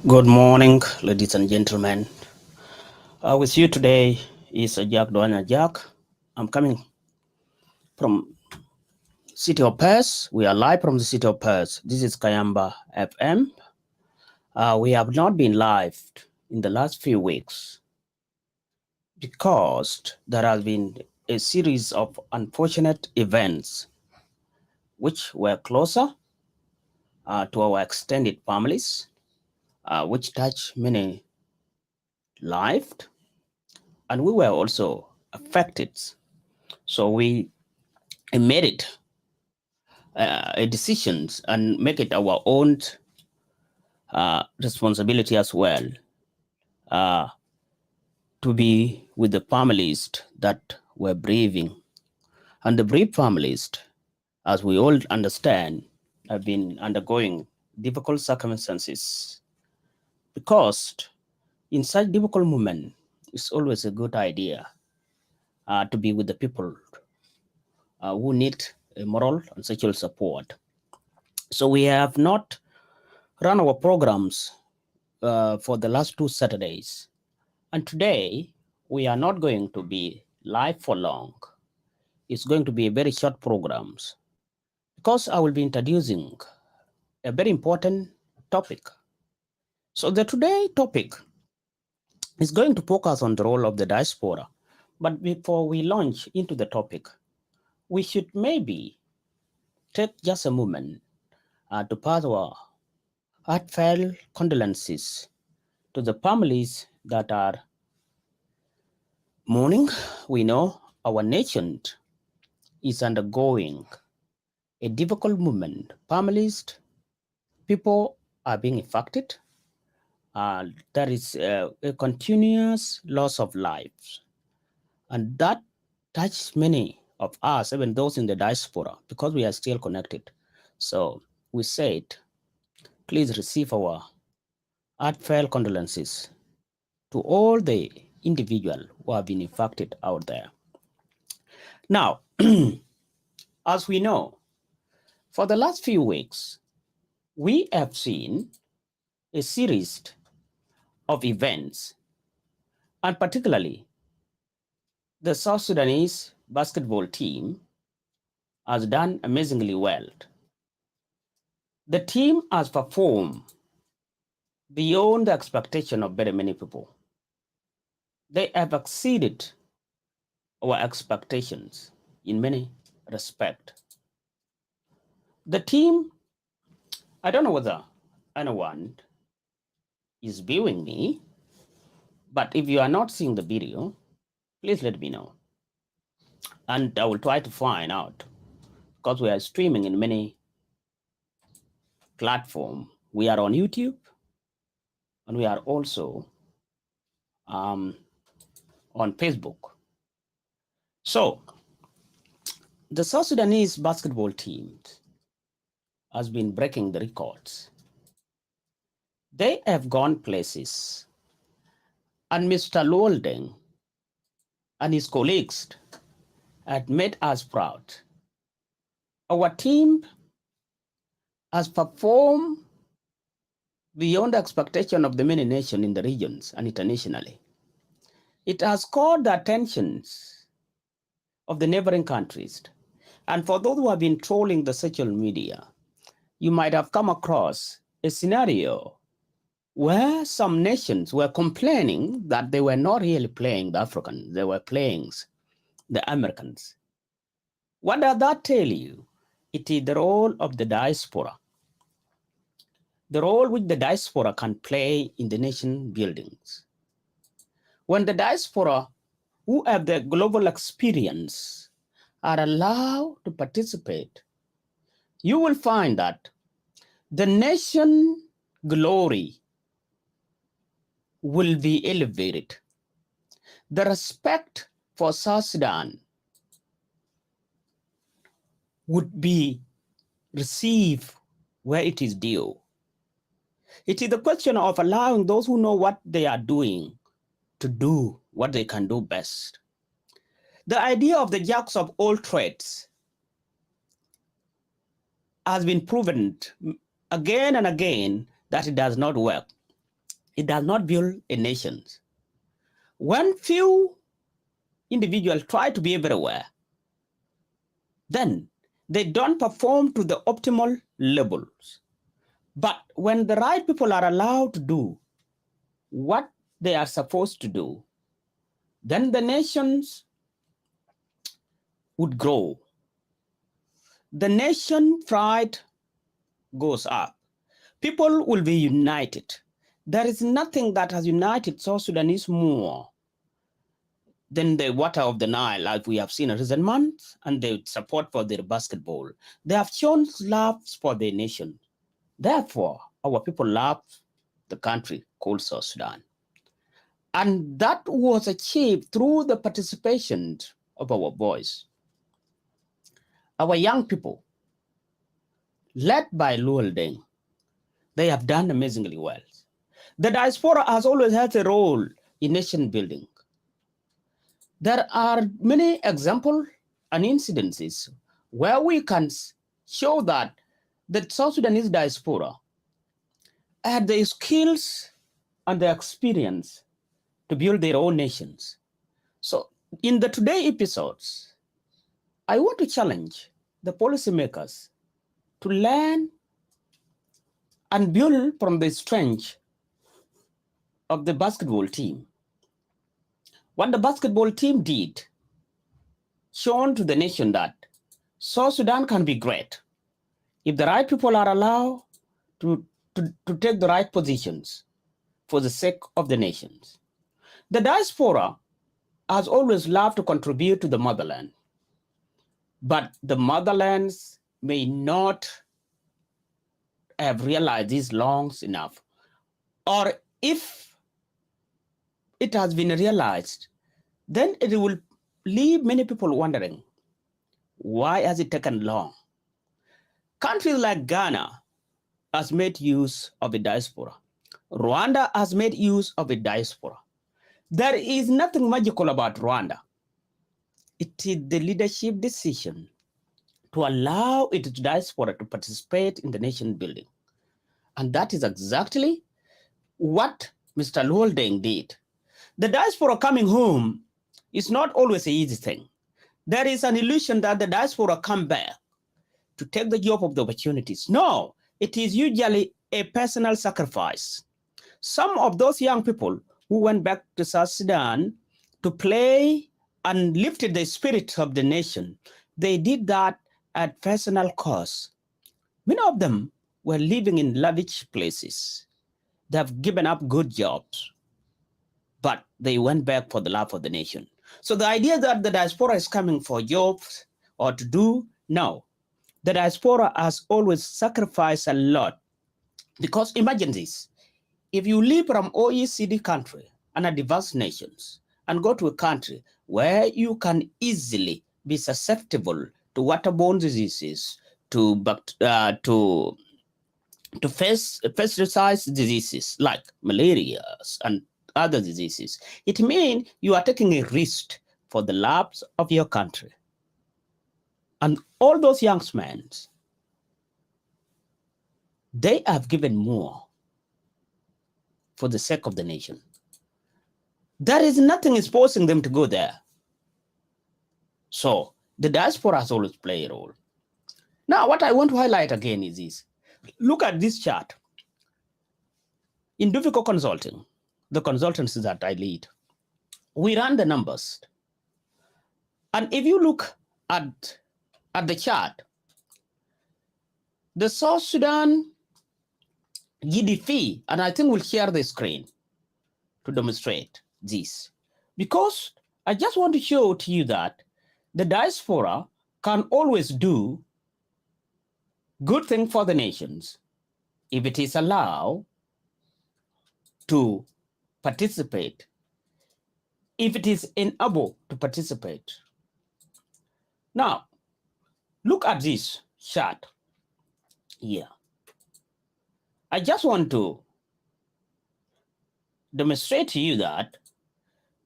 Good morning, ladies and gentlemen. With you today is Jack Doanya Jack. I'm coming from City of Perth. We are live from the City of Perth. This is Kayamba FM. We have not been live in the last few weeks because there has been a series of unfortunate events which were closer to our extended families, which touched many lives, and we were also affected. So we made it a decisions and make it our own responsibility as well uh, to be with the families that were grieving. And the bereaved families, as we all understand, have been undergoing difficult circumstances because in such difficult moment, it's always a good idea to be with the people who need moral and social support. So we have not run our programs for the last 2 Saturdays. And today, we are not going to be live for long. It's going to be a very short programs because I will be introducing a very important topic. So the today topic is going to focus on the role of the diaspora. But before we launch into the topic, we should maybe take just a moment to pass our heartfelt condolences to the families that are mourning. We know our nation is undergoing a difficult moment. Families, people are being affected. There is a continuous loss of lives. And that touches many of us, even those in the diaspora, because we are still connected. So we said, please receive our heartfelt condolences to all the individuals who have been affected out there. Now, as we know, for the last few weeks, we have seen a series of events, and particularly the South Sudanese basketball team has done amazingly well. The team has performed beyond the expectation of very many people. They have exceeded our expectations in many respects. The team, I don't know whether anyone is viewing me, but if you are not seeing the video, please let me know. And I will try to find out because we are streaming in many platforms. We are on YouTube and we are also on Facebook. So the South Sudanese basketball team has been breaking the records. They have gone places, and Mr. Lolden and his colleagues had made us proud. Our team has performed beyond the expectation of the many nations in the regions and internationally. It has caught the attentions of the neighboring countries. And for those who have been trolling the social media, you might have come across a scenario where some nations were complaining that they were not really playing the Africans, they were playing the Americans. What does that tell you? It is the role of the diaspora, the role which the diaspora can play in the nation buildings. When the diaspora who have the global experience are allowed to participate, you will find that the nation glory will be elevated. The respect for South Sudan would be received where it is due. It is the question of allowing those who know what they are doing to do what they can do best. The idea of the jacks of all trades has been proven again and again that it does not work. It does not build a nation. When few individuals try to be everywhere, then they don't perform to the optimal levels. But when the right people are allowed to do what they are supposed to do, then the nations would grow. The nation pride goes up. People will be united. There is nothing that has united South Sudanese more than the water of the Nile, as we have seen in recent months, and the support for their basketball. They have shown love for their nation. Therefore, our people love the country called South Sudan. And that was achieved through the participation of our boys. Our young people, led by Luol Deng, they have done amazingly well. The diaspora has always had a role in nation building. There are many examples and incidences where we can show that the South Sudanese diaspora had the skills and the experience to build their own nations. So in the today episodes, I want to challenge the policymakers to learn and build from the strength of the basketball team. What the basketball team did, shown to the nation that South Sudan can be great if the right people are allowed to take the right positions for the sake of the nations. The diaspora has always loved to contribute to the motherland, but the motherlands may not have realized this long enough. Or if it has been realized, then it will leave many people wondering, why has it taken long? Countries like Ghana has made use of a diaspora. Rwanda has made use of a diaspora. There is nothing magical about Rwanda. It is the leadership decision to allow its diaspora to participate in the nation building. And that is exactly what Mr. Luol Deng did. The diaspora coming home is not always an easy thing. There is an illusion that the diaspora come back to take the job of the opportunities. No, it is usually a personal sacrifice. Some of those young people who went back to South Sudan to play and lifted the spirit of the nation, they did that at personal cost. Many of them were living in lavish places. They have given up good jobs, but they went back for the love of the nation. So the idea that the diaspora is coming for jobs or to do, no. The diaspora has always sacrificed a lot, because imagine this. If you live from OECD country and a diverse nations and go to a country where you can easily be susceptible to waterborne diseases, to pesticides diseases like malaria and other diseases, it means you are taking a risk for the lives of your country. And all those young men, they have given more for the sake of the nation. There is nothing is forcing them to go there. So the diaspora has always played a role. Now, what I want to highlight again is this. Look at this chart. In difficult consulting, the consultancy that I lead, we run the numbers. And if you look at the chart, the South Sudan GDP, and I think we'll share the screen to demonstrate this, because I just want to show to you that the diaspora can always do good thing for the nations if it is allowed to participate, if it is enabled to participate. Now, look at this chart here. I just want to demonstrate to you that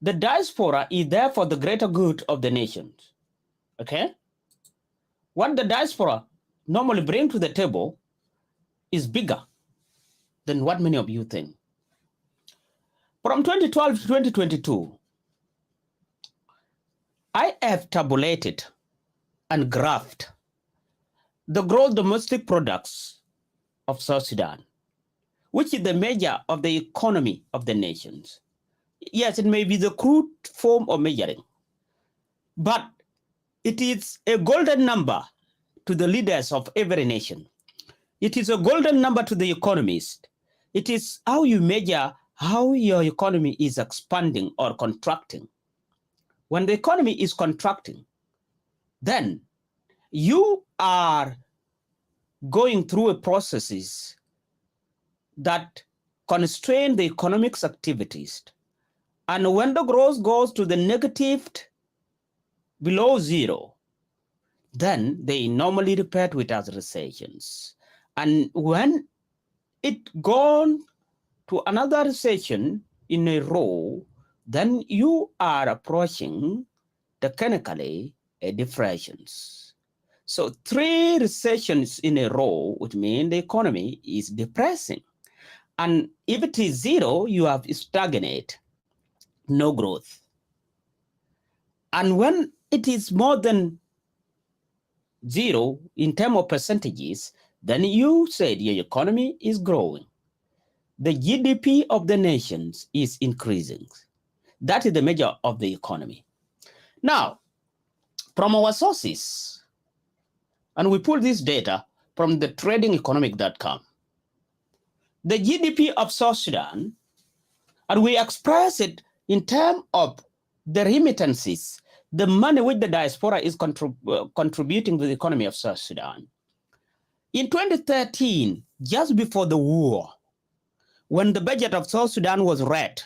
the diaspora is there for the greater good of the nations. Okay? What the diaspora normally bring to the table is bigger than what many of you think. From 2012 to 2022, I have tabulated and graphed the gross domestic products of South Sudan, which is the measure of the economy of the nations. Yes, it may be the crude form of measuring, but it is a golden number to the leaders of every nation. It is a golden number to the economist. It is how you measure how your economy is expanding or contracting. When the economy is contracting, then you are going through a processes that constrain the economic activities. And when the growth goes to the negative below zero, then they normally refer to it as recessions. And when it gone to another recession in a row, then you are approaching technically a depression. So 3 recessions in a row would mean the economy is depressing. And if it is zero, you have stagnate, no growth. And when it is more than zero in terms of percentages, then you said your economy is growing. The GDP of the nations is increasing. That is the measure of the economy. Now, from our sources, and we pull this data from the tradingeconomic.com, the GDP of South Sudan, and we express it in terms of the remittances, the money which the diaspora is contributing to the economy of South Sudan. In 2013, just before the war, when the budget of South Sudan was read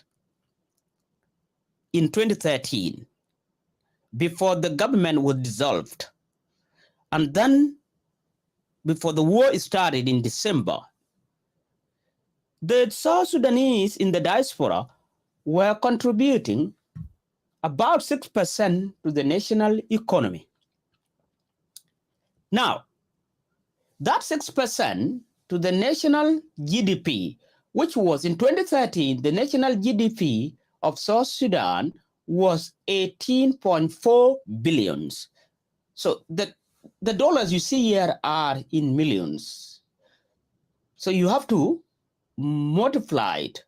in 2013, before the government was dissolved, and then before the war started in December, the South Sudanese in the diaspora were contributing about 6% to the national economy. Now, that 6% to the national GDP, which was in 2013, the national GDP of South Sudan was 18.4 billions. So the dollars you see here are in millions. So you have to multiply it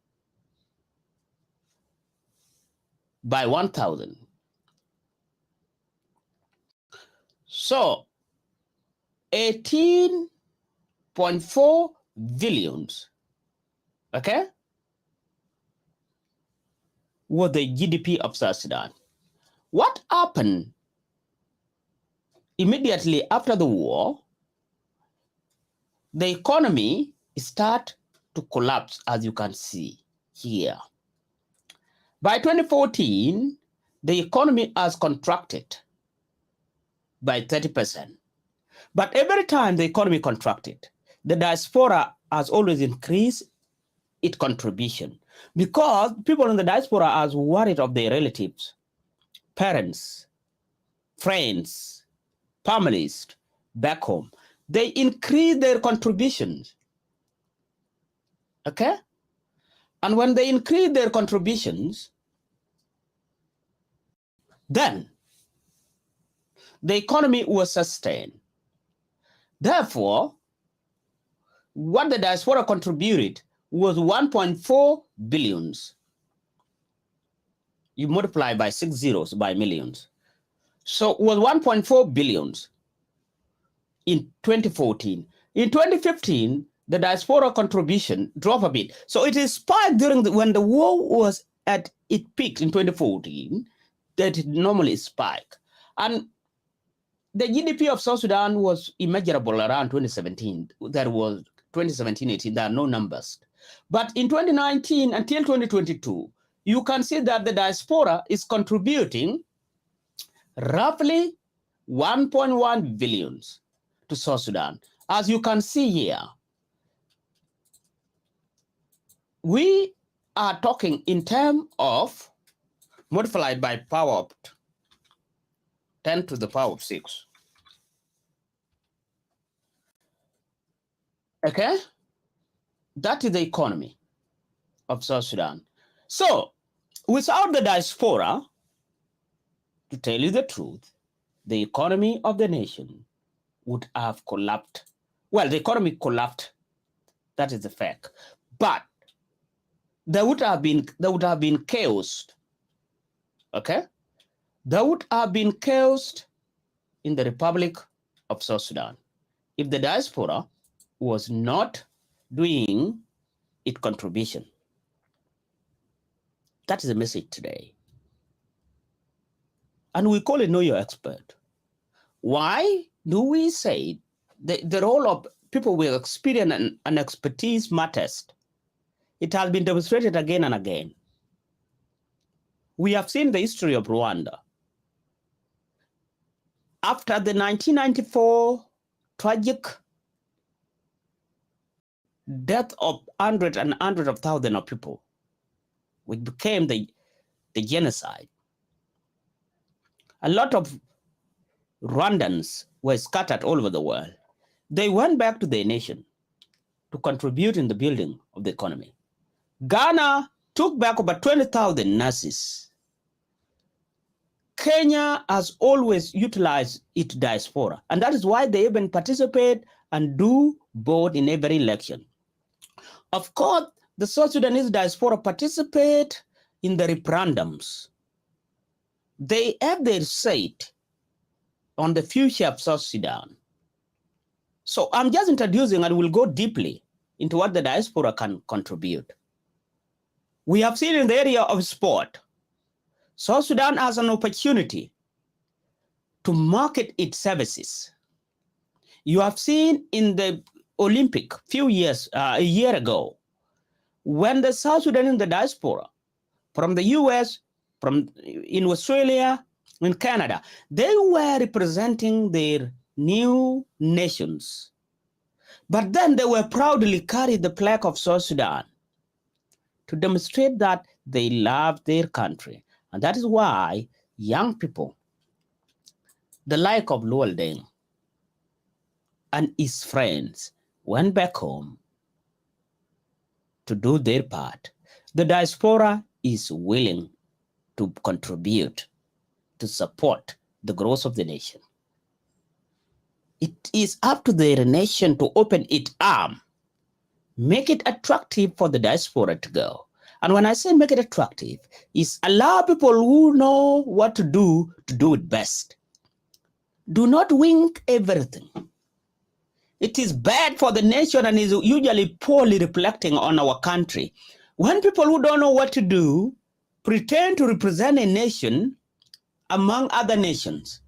by 1,000. So 18.4 billions, okay, was the GDP of South Sudan. What happened immediately after the war? The economy started to collapse, as you can see here. By 2014, the economy has contracted by 30%. But every time the economy contracted, the diaspora has always increased its contribution because people in the diaspora are worried of their relatives, parents, friends, families back home. They increase their contributions, okay? And when they increase their contributions, then the economy was sustained. Therefore, what the diaspora contributed was 1.4 billions. You multiply by 6 zeros by millions. So it was 1.4 billions in 2014. In 2015, the diaspora contribution dropped a bit. So it is spiked during when the war was at its peak in 2014, that it normally spiked. And the GDP of South Sudan was immeasurable around 2017. That was 2017-18, there are no numbers. But in 2019 until 2022, you can see that the diaspora is contributing roughly 1.1 billions to South Sudan. As you can see here, we are talking in terms of multiplied by power of 10 to the power of 6. Okay? That is the economy of South Sudan. So, without the diaspora, to tell you the truth, the economy of the nation would have collapsed. Well, the economy collapsed. That is the fact. But there would have been chaos. Okay? There would have been chaos in the Republic of South Sudan if the diaspora was not doing its contribution. That is the message today. And we call it Know Your Expert. Why do we say the role of people with experience and expertise matters? It has been demonstrated again and again. We have seen the history of Rwanda. After the 1994 tragic death of hundreds and hundreds of thousands of people, which became the genocide, a lot of Rwandans were scattered all over the world. They went back to their nation to contribute in the building of the economy. Ghana took back about 20,000 nurses. Kenya has always utilized its diaspora, and that is why they even participate and do vote in every election. Of course, the South Sudanese diaspora participate in the referendums. They have their say on the future of South Sudan. So I'm just introducing and we'll go deeply into what the diaspora can contribute. We have seen in the area of sport, South Sudan has an opportunity to market its services. You have seen in the Olympic a year ago, when the South Sudan in the diaspora, from the US, in Australia, in Canada, they were representing their new nations. But then they were proudly carried the flag of South Sudan to demonstrate that they love their country. And that is why young people, the like of Luol Deng and his friends, went back home to do their part. The diaspora is willing to contribute, to support the growth of the nation. It is up to their nation to open its arm, make it attractive for the diaspora to go. And when I say make it attractive, is allow people who know what to do it best. Do not wink everything. It is bad for the nation and is usually poorly reflecting on our country. When people who don't know what to do pretend to represent a nation among other nations,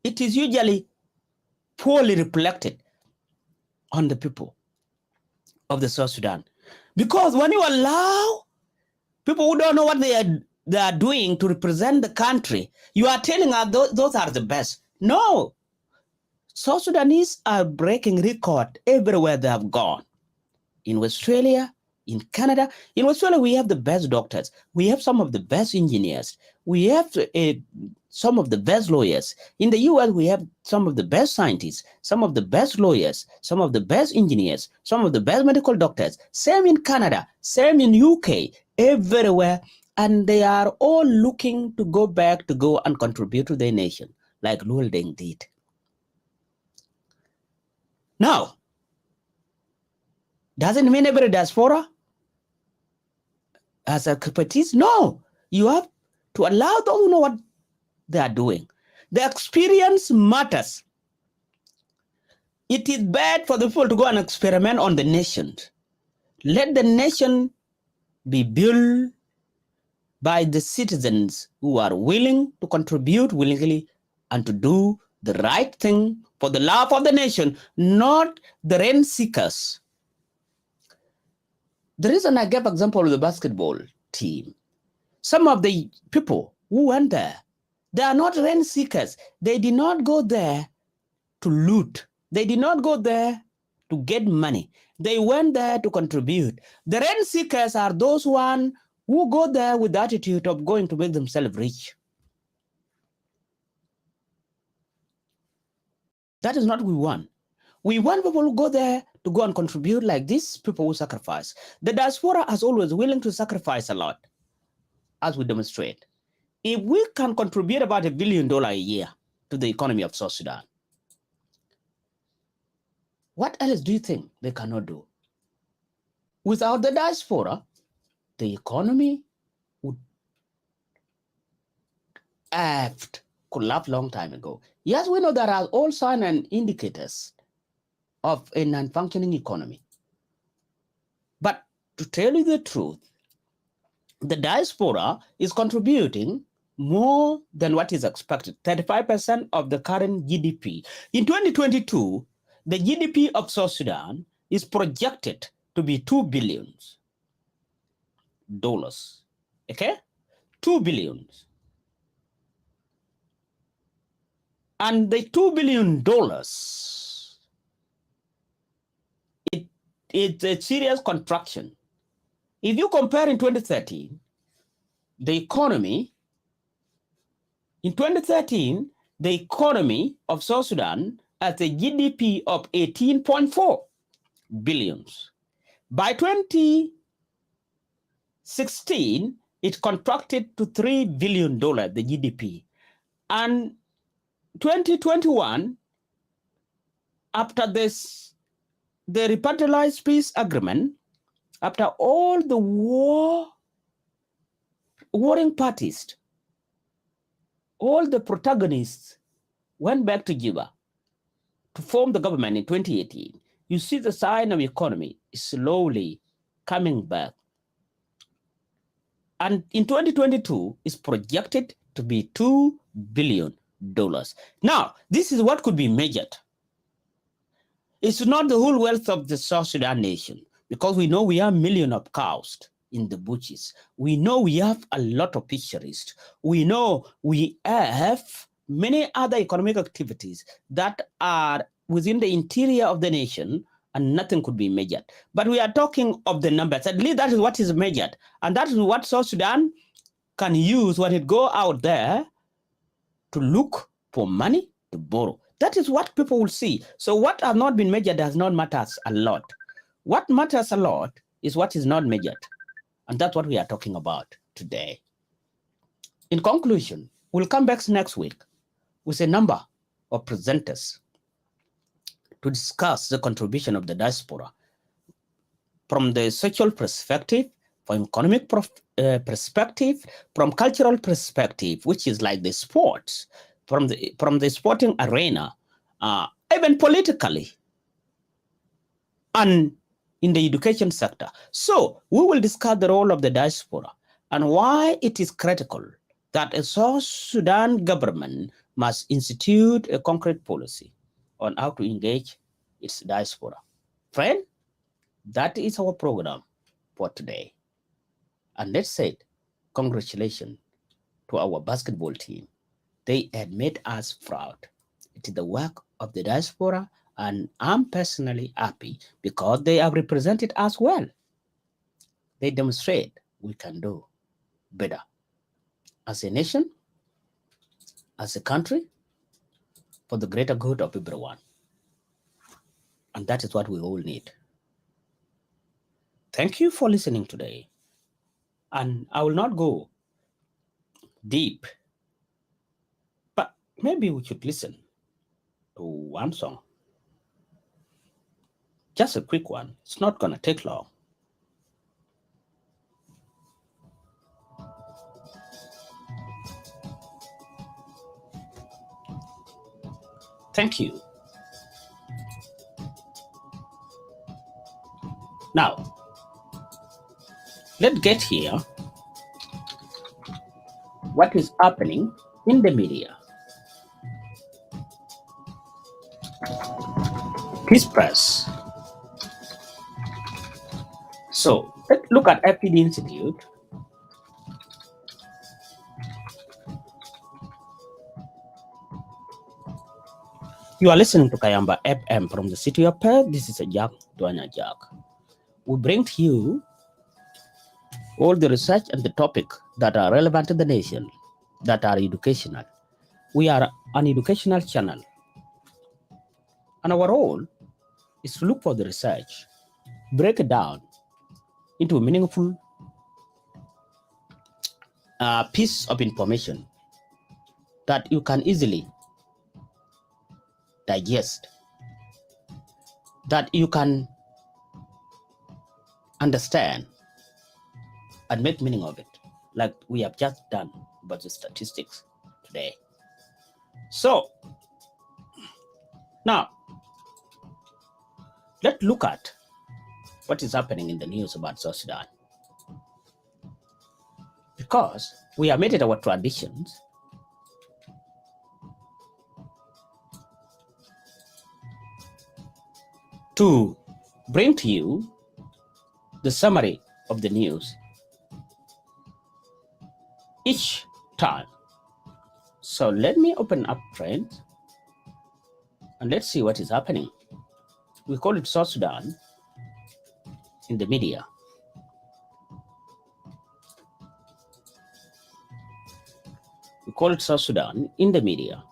it is usually poorly reflected on the people of the South Sudan. Because when you allow people who don't know what they are doing to represent the country, you are telling us those are the best. No. South Sudanese are breaking record everywhere they have gone. In Australia, in Canada. In Australia, we have the best doctors. We have some of the best engineers. We have some of the best lawyers. In the US, we have some of the best scientists, some of the best lawyers, some of the best engineers, some of the best medical doctors. Same in Canada, same in UK, everywhere. And they are all looking to go back to go and contribute to their nation, like Luol Deng did. Now, doesn't mean every diaspora has expertise. No, you have to allow those who know what they are doing. The experience matters. It is bad for the people to go and experiment on the nation. Let the nation be built by the citizens who are willing to contribute willingly and to do the right thing for the love of the nation, not the rent seekers. The reason I gave example of the basketball team, some of the people who went there, they are not rent seekers. They did not go there to loot. They did not go there to get money. They went there to contribute. The rent seekers are those one who go there with the attitude of going to make themselves rich. That is not what we want. We want people who go there to go and contribute like this, people will sacrifice. The diaspora is always willing to sacrifice a lot, as we demonstrate. If we can contribute about $1 billion a year to the economy of South Sudan, what else do you think they cannot do? Without the diaspora, the economy would have collapsed long time ago. Yes, we know there are all signs and indicators of a non-functioning economy. But to tell you the truth, the diaspora is contributing more than what is expected, 35% of the current GDP. In 2022, the GDP of South Sudan is projected to be $2 billion. Okay? $2 billion. And the $2 billion, it's a serious contraction. If you compare in 2013, the economy, in 2013, the economy of South Sudan has a GDP of 18.4 billions. By 2016, it contracted to $3 billion, the GDP. And 2021, after this, the repartized peace agreement, after all the warring parties, all the protagonists went back to Juba to form the government in 2018. You see the sign of economy is slowly coming back. And in 2022, it's projected to be $2 billion. Now, this is what could be measured. It's not the whole wealth of the South Sudan nation, because we know we have millions of cows in the bushes. We know we have a lot of fisheries. We know we have many other economic activities that are within the interior of the nation, and nothing could be measured. But we are talking of the numbers. At least that is what is measured. And that is what South Sudan can use when it go out there to look for money to borrow. That is what people will see. So what has not been measured does not matter a lot. What matters a lot is what is not measured. And that's what we are talking about today. In conclusion, we'll come back next week with a number of presenters to discuss the contribution of the diaspora from the social perspective, from economic perspective, from cultural perspective, which is like the sports, from the sporting arena, even politically, and in the education sector. So we will discuss the role of the diaspora and why it is critical that a South Sudan government must institute a concrete policy on how to engage its diaspora. Friend, that is our program for today. And let's say congratulations to our basketball team. They had made us proud. It is the work of the diaspora, and I'm personally happy because they have represented us well. They demonstrate we can do better as a nation, as a country, for the greater good of everyone. And that is what we all need. Thank you for listening today. And I will not go deep, but maybe we should listen to one song. Just a quick one. It's not going to take long. Thank you. Now, let's get here what is happening in the media. Peace Press. So let's look at FPD Institute. You are listening to Kayamba FM from the city of Perth. This is a Jack Dwanya Jack. We bring to you all the research and the topic that are relevant to the nation, that are educational. We are an educational channel. And our role is to look for the research, break it down into a meaningful piece of information that you can easily digest, that you can understand and make meaning of it, like we have just done about the statistics today. So now let's look at what is happening in the news about South Sudan, because we have made it our traditions to bring to you the summary of the news each time. So let me open up, friends, and let's see what is happening. We call it South Sudan in the media. We call it South Sudan in the media.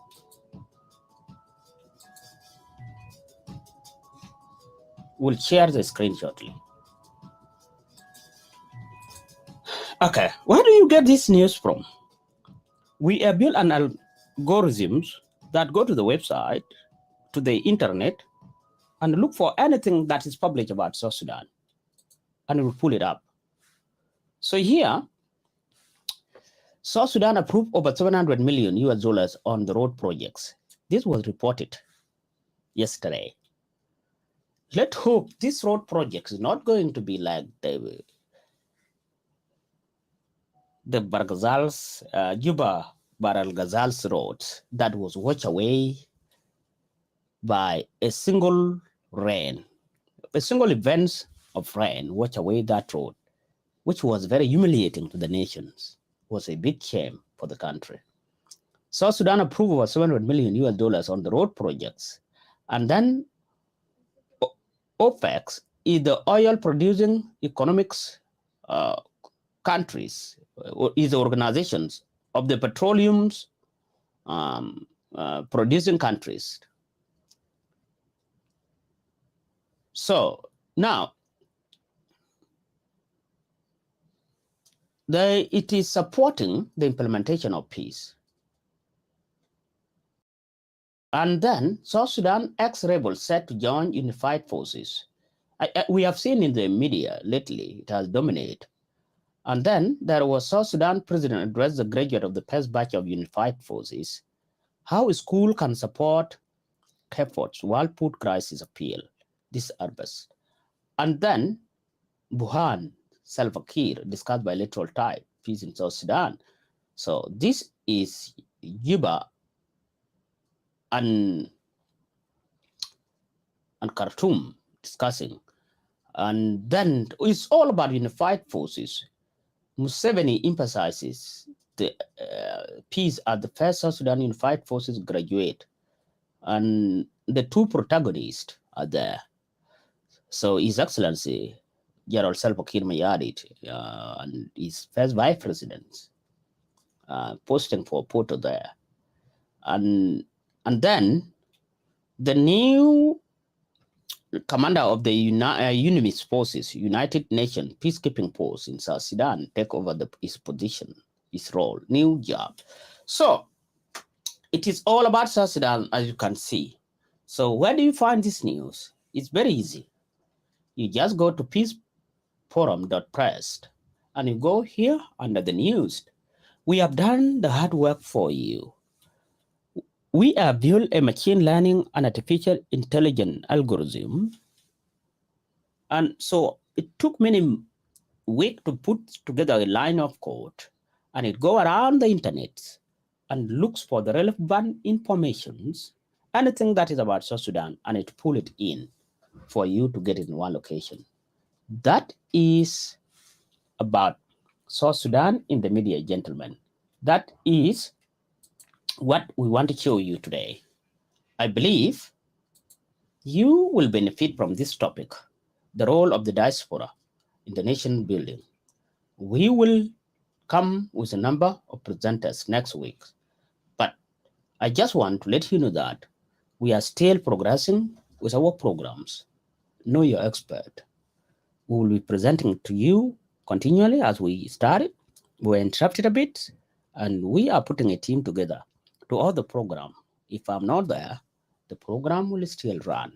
We'll share the screen shortly. Okay, where do you get this news from? We have built an algorithms that go to the website, to the internet, and look for anything that is published about South Sudan, and it will pull it up. So here, South Sudan approved over 700 million US dollars on the road projects. This was reported yesterday. Let's hope this road project is not going to be like the Barghazal's, Juba Baral Ghazal's road that was washed away by a single rain. A single event of rain washed away that road, which was very humiliating to the nations. It was a big shame for the country. South Sudan approved over 700 million US dollars on the road projects. And then OPEC is the oil producing economics countries, is the organizations of the petroleums producing countries. So now, it is supporting the implementation of peace. And then South Sudan ex-rebels set to join unified forces. We have seen in the media lately, it has dominated. And then there was South Sudan president addressed the graduate of the first batch of unified forces, how a school can support efforts while food crisis appeal, this Arbus. And then Burhan Salva Kiir discussed bilateral type peace in South Sudan. So this is Juba and Khartoum discussing. And then it's all about unified forces. Museveni emphasizes the peace at the first South Sudan Unified Forces graduate. And the two protagonists are there. So His Excellency General Salva Kiir Mayardit and his first vice president posting for a photo there. And then the new commander of the UNIMIS forces, United Nations peacekeeping force in South Sudan, take over his position, his role, new job. So it is all about South Sudan, as you can see. So where do you find this news? It's very easy. You just go to peaceforum.press and you go here under the news. We have done the hard work for you. We have built a machine learning and artificial intelligence algorithm. And so it took many weeks to put together a line of code, and it go around the internet and looks for the relevant informations, anything that is about South Sudan, and it pull it in for you to get it in one location. That is about South Sudan in the media, gentlemen. That is what we want to show you today. I believe you will benefit from this topic, the role of the diaspora in the nation building. We will come with a number of presenters next week, but I just want to let you know that we are still progressing with our programs. Know Your Expert. We will be presenting to you continually as we started. We were interrupted a bit, and we are putting a team together to hold the program. If I'm not there, the program will still run.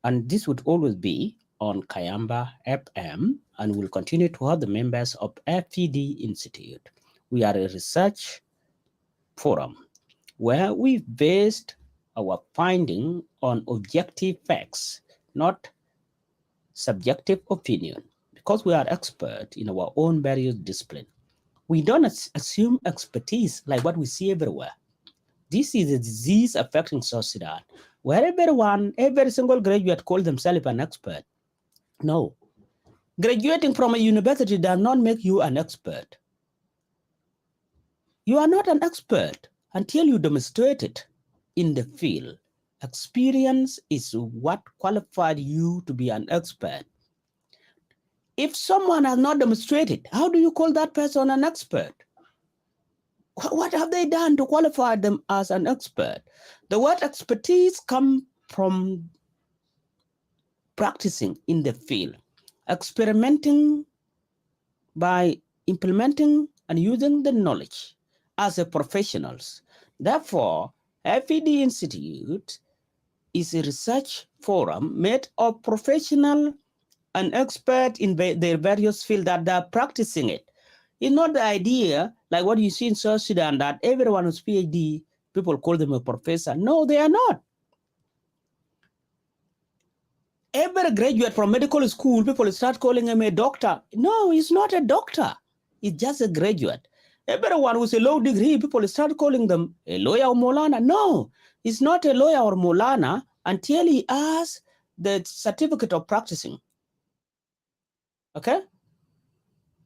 And this would always be on Kayamba FM, and will continue to hold the members of FED Institute. We are a research forum where we've based our finding on objective facts, not subjective opinion. Because we are experts in our own various disciplines, we don't assume expertise like what we see everywhere. This is a disease affecting South Sudan, where every single graduate calls themselves an expert. No, graduating from a university does not make you an expert. You are not an expert until you demonstrate it in the field. Experience is what qualified you to be an expert. If someone has not demonstrated, how do you call that person an expert? What have they done to qualify them as an expert? The word expertise comes from practicing in the field, experimenting by implementing and using the knowledge as a professionals. Therefore, FED Institute is a research forum made of professional and expert in their various fields that are practicing it. It's not the idea like what you see in South Sudan that everyone who's PhD, people call them a professor. No, they are not. Every graduate from medical school, people start calling him a doctor. No, he's not a doctor. He's just a graduate. Everyone with a low degree, people start calling them a lawyer or Molana. No, he's not a lawyer or Molana until he has the certificate of practicing. Okay?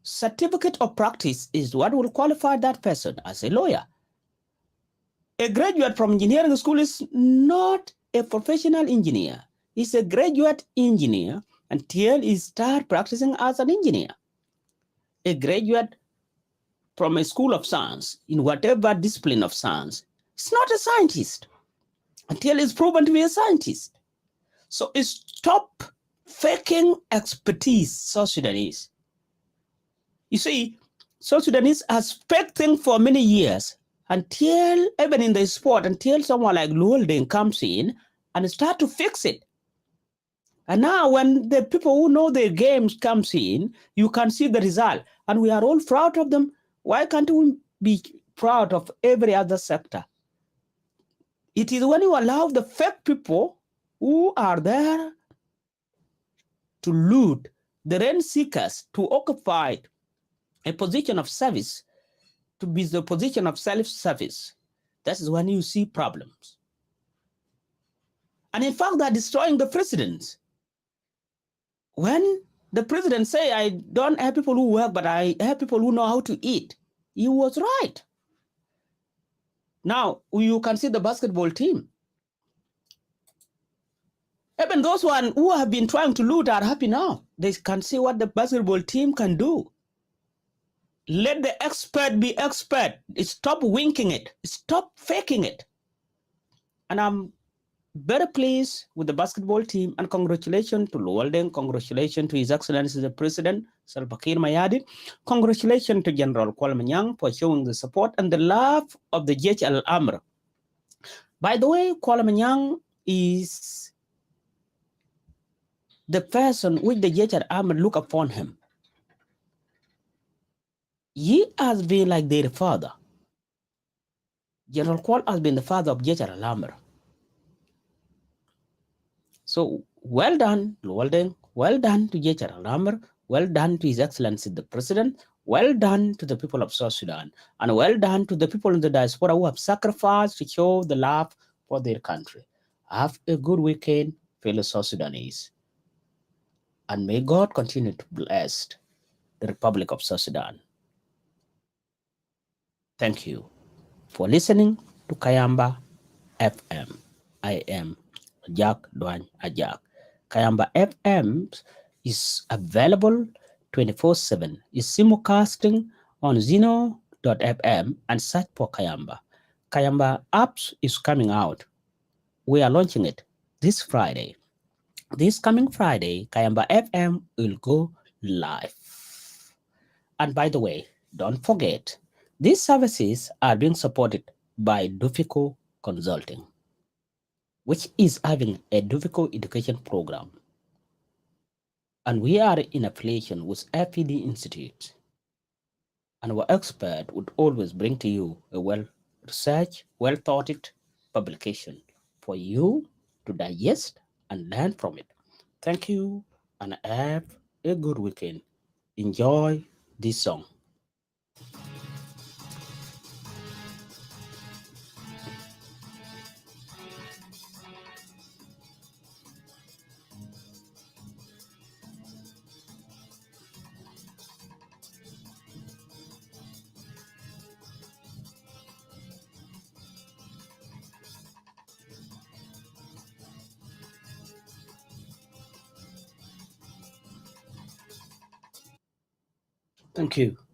Certificate of practice is what will qualify that person as a lawyer. A graduate from engineering school is not a professional engineer. He's a graduate engineer until he starts practicing as an engineer. A graduate from a school of science, in whatever discipline of science, is not a scientist until he's proven to be a scientist. So stop faking expertise, South Sudanese. You see, South Sudanese has faked things for many years until, even in the sport, until someone like Luolding comes in and start to fix it. And now when the people who know their games comes in, you can see the result. And we are all proud of them. Why can't we be proud of every other sector? It is when you allow the fake people who are there to loot, the rent seekers to occupy a position of service, to be the position of self-service. That is when you see problems. And in fact, they're destroying the presidents. When the president say, I don't have people who work, but I have people who know how to eat, he was right. Now, you can see the basketball team. Even those who have been trying to loot are happy now. They can see what the basketball team can do. Let the expert be expert. Stop winking it. Stop faking it. And I'm very pleased with the basketball team, and congratulations to Luoldeng, congratulations to His Excellency the President, Salva Kiir Mayardit, congratulations to General Kwalmanyang for showing the support and the love of the Judge Al-Amr. By the way, Kwalmanyang is the person which the Judge Al-Amr look upon him. He has been like their father. General Kwal has been the father of Judge Al-Amr. So well done, Luoldeng. Well done to Judge Al-Amr. Well done to His Excellency the President. Well done to the people of South Sudan. And well done to the people in the diaspora who have sacrificed to show the love for their country. Have a good weekend, fellow South Sudanese. And may God continue to bless the Republic of South Sudan. Thank you for listening to Kayamba FM. I am Jack Duan Ajak. Kayamba FM is available 24/7. It's simulcasting on Zeno.fm and search for Kayamba. Kayamba apps is coming out. We are launching it this Friday. This coming Friday, Kayamba FM will go live. And by the way, don't forget, these services are being supported by Dufico Consulting, which is having a Dufico education program. And we are in affiliation with FED Institute. And our expert would always bring to you a well researched, well thought it publication for you to digest and learn from it. Thank you and have a good weekend. Enjoy this song. Thank you.